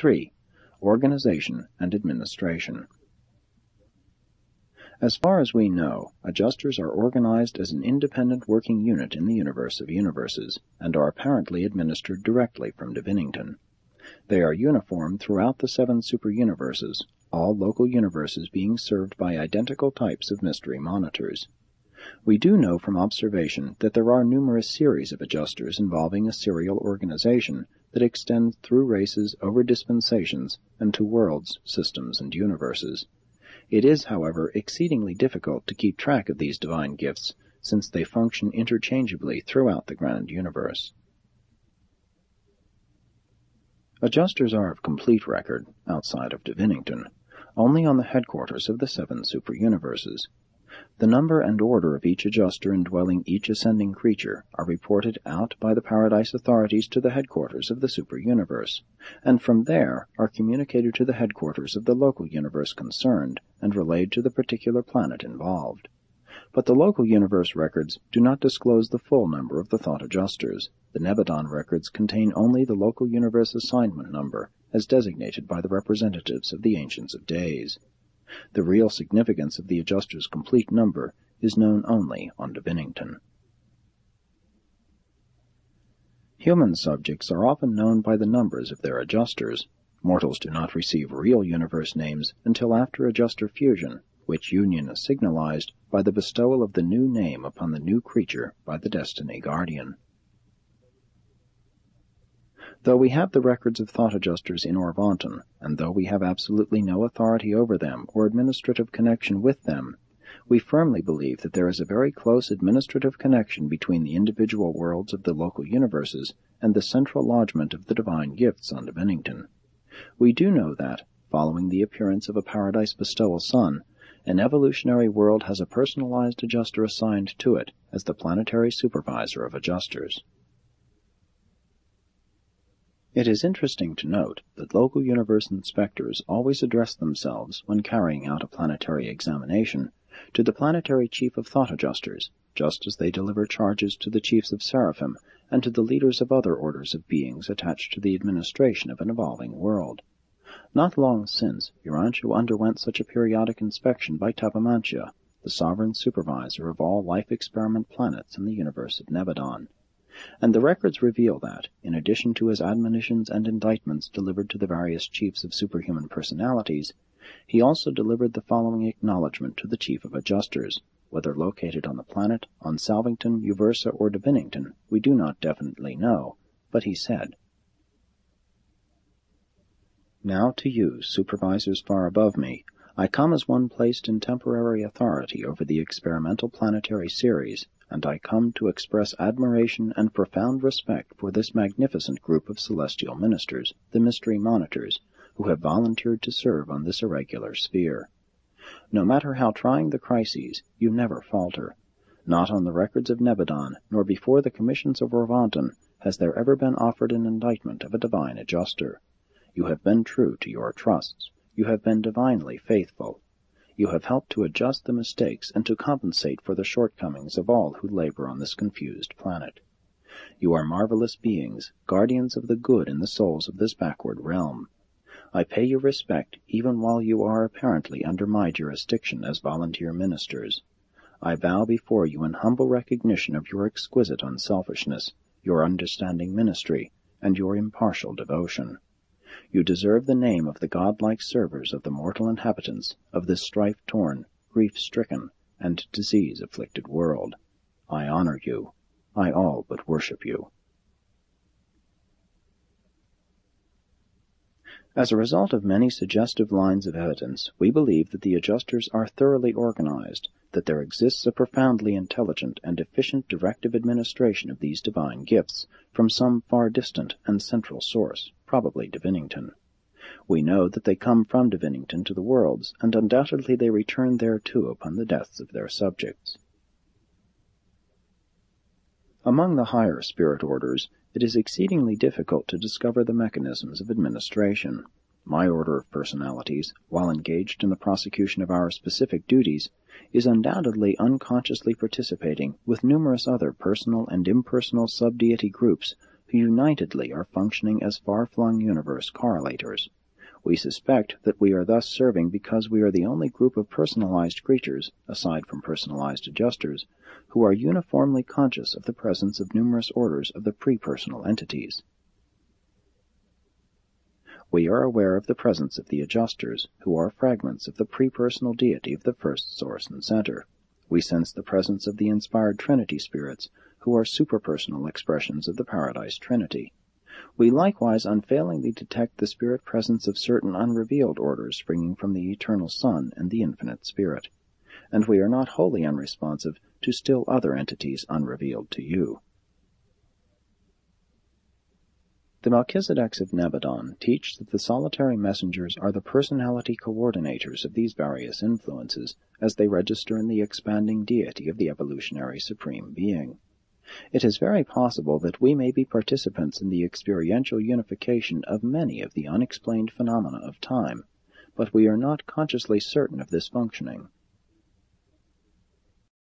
3. Organization and administration. As far as we know, adjusters are organized as an independent working unit in the universe of universes, and are apparently administered directly from Divinington. They are uniform throughout the 7 super-universes, all local universes being served by identical types of mystery monitors. We do know from observation that there are numerous series of adjusters involving a serial organization that extends through races, over dispensations, and to worlds, systems, and universes. It is, however, exceedingly difficult to keep track of these divine gifts, since they function interchangeably throughout the grand universe. Adjusters are of complete record, outside of Divinington, only on the headquarters of the 7 super-universes. The number and order of each adjuster indwelling each ascending creature are reported out by the Paradise authorities to the headquarters of the super-universe, and from there are communicated to the headquarters of the local universe concerned and relayed to the particular planet involved. But the local universe records do not disclose the full number of the thought adjusters. The Nebadon records contain only the local universe assignment number, as designated by the representatives of the Ancients of Days. The real significance of the adjuster's complete number is known only on Divinington. Human subjects are often known by the numbers of their adjusters. Mortals do not receive real universe names until after adjuster fusion, which union is signalized by the bestowal of the new name upon the new creature by the Destiny Guardian. Though we have the records of thought adjusters in Orvanton, and though we have absolutely no authority over them or administrative connection with them, we firmly believe that there is a very close administrative connection between the individual worlds of the local universes and the central lodgment of the divine gifts on Divinington. We do know that, following the appearance of a Paradise bestowal sun, an evolutionary world has a personalized adjuster assigned to it as the planetary supervisor of adjusters. It is interesting to note that local universe inspectors always address themselves, when carrying out a planetary examination, to the planetary chief of thought adjusters, just as they deliver charges to the chiefs of seraphim and to the leaders of other orders of beings attached to the administration of an evolving world. Not long since, Urantia underwent such a periodic inspection by Tabamantia, the sovereign supervisor of all life experiment planets in the universe of Nebadon. And the records reveal that, in addition to his admonitions and indictments delivered to the various chiefs of superhuman personalities, he also delivered the following acknowledgment to the chief of adjusters. Whether located on the planet, on Salvington, Uversa, or Divinington, we do not definitely know, but he said, "Now to you, supervisors far above me, I come as one placed in temporary authority over the experimental planetary series, and I come to express admiration and profound respect for this magnificent group of celestial ministers, the mystery monitors, who have volunteered to serve on this irregular sphere. No matter how trying the crises, you never falter. Not on the records of Nebadon, nor before the commissions of Orvanton, has there ever been offered an indictment of a divine adjuster. You have been true to your trusts. You have been divinely faithful. You have helped to adjust the mistakes and to compensate for the shortcomings of all who labor on this confused planet. You are marvelous beings, guardians of the good in the souls of this backward realm. I pay you respect even while you are apparently under my jurisdiction as volunteer ministers. I bow before you in humble recognition of your exquisite unselfishness, your understanding ministry, and your impartial devotion. You deserve the name of the godlike servers of the mortal inhabitants of this strife-torn, grief-stricken, and disease-afflicted world. I honor you. I all but worship you." As a result of many suggestive lines of evidence, we believe that the adjusters are thoroughly organized, that there exists a profoundly intelligent and efficient directive administration of these divine gifts from some far distant and central source, probably Divinington. We know that they come from Divinington to the worlds, and undoubtedly they return thereto upon the deaths of their subjects. Among the higher spirit orders, it is exceedingly difficult to discover the mechanisms of administration. My order of personalities, while engaged in the prosecution of our specific duties, is undoubtedly unconsciously participating with numerous other personal and impersonal sub-deity groups who unitedly are functioning as far-flung universe correlators. We suspect that we are thus serving because we are the only group of personalized creatures, aside from personalized adjusters, who are uniformly conscious of the presence of numerous orders of the pre-personal entities. We are aware of the presence of the adjusters, who are fragments of the pre-personal deity of the first source and center. We sense the presence of the inspired Trinity spirits, who are superpersonal expressions of the Paradise Trinity. We likewise unfailingly detect the spirit presence of certain unrevealed orders springing from the Eternal Son and the Infinite Spirit. And we are not wholly unresponsive to still other entities unrevealed to you. The Melchizedeks of Nebadon teach that the solitary messengers are the personality coordinators of these various influences as they register in the expanding deity of the evolutionary Supreme Being. It is very possible that we may be participants in the experiential unification of many of the unexplained phenomena of time, but we are not consciously certain of this functioning.